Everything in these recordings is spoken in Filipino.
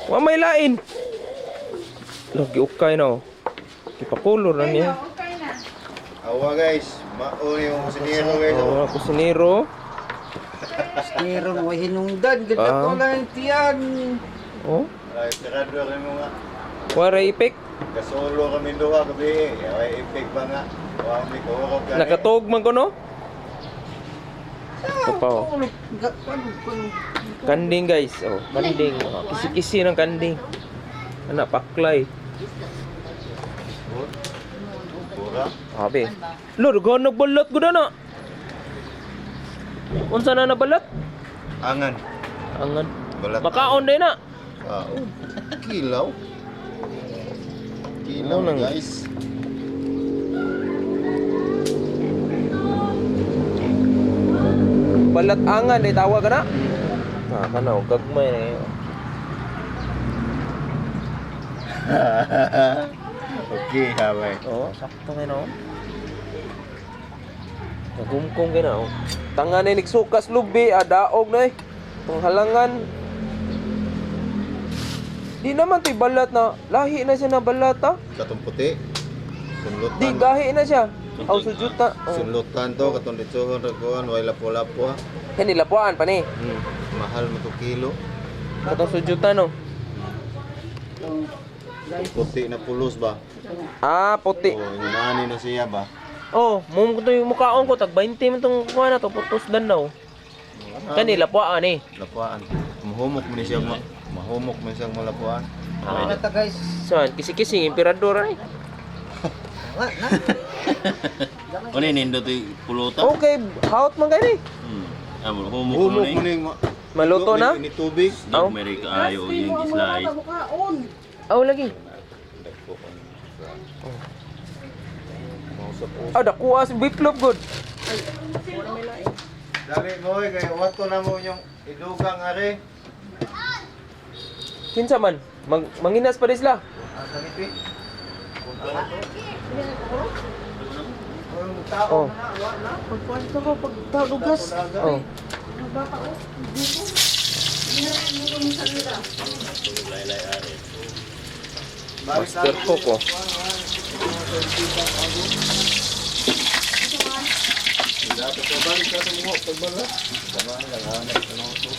Wa may lain. Lagi ukay na oh. Ipakulor na niya. Awa guys, mao yung kusinero guys. Oh, kusinero. Meron mo hinungdan, ganda ko lang tiyan. Oh, Ay, sarado kami mga wala ipik. kasolo kami duha gabi. Ay, ipig pa nga. Wa mi ko ka. Nakatog man ko no? Ito pa oh. Kanding guys. Oh, kanding. Oh, kisi-kisi ng kanding. Anak paklay. Pura. Abi. Lord, go nagbalot ko na. Unsa na nabalot? Angan. Angan. Balat. Makaon din na. Kilaw. Kilaw Ano lang? guys. Balat angan ay tawag ka na. Kanaw gagmay na yun. Okay, habay. Oh, sakto kayo na oh. Nagumkong kayo na oh. Tangan na nagsukas lubi, daog na eh. Panghalangan. Di naman to'y balat na. Lahi na siya na balat ha. Katong puti. Sunlutan. Di gahi na siya. Aw sujuta. Oh. Sunlutan to katong ditsohon ra kuan way lapo-lapo. Kani lapuan pa ni. Mahal mo to kilo. Katong sujuta no. Puti na pulos ba? Ah, puti. Oh, inani na siya ba? Oh, mum ko to yung mukhaon ko tag 20 man tong kuha na to putos dan daw. Kani lapuan eh. Lapuan. Mahumok mo ni siya mahumok mo siyang malapuan. Ano ta guys? Saan kisi-kisi imperador ay. Ano yun, nindot yung pulutan? Okay, haut man kay ni. Humok Humok mo mo na ni Maluto na? Ni tubig. Aw. Amerika ayaw yung slice. Aw lagi. Ah, dakuha si bitlop good. Dali mo kay wato na mo yung idugang are. Kinsa man? Manginas pa rin sila. Saniti. Oh. Pagpunta ko pagtalugas. Oh. Master cook oh. Dapat ko balik ka mo pagbala. Sama lang hanap sa mga to.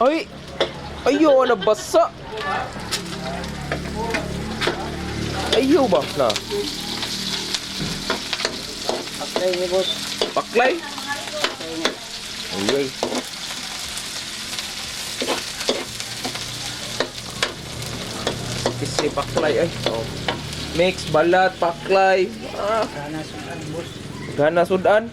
Ay! Ayaw na basa! Ayaw ba? Na. Paklay ni boss. Paklay? Ayay. Kasi paklay ay. Oh. Mix, balat, paklay. Ah. Sana sudan boss. Gana sudan.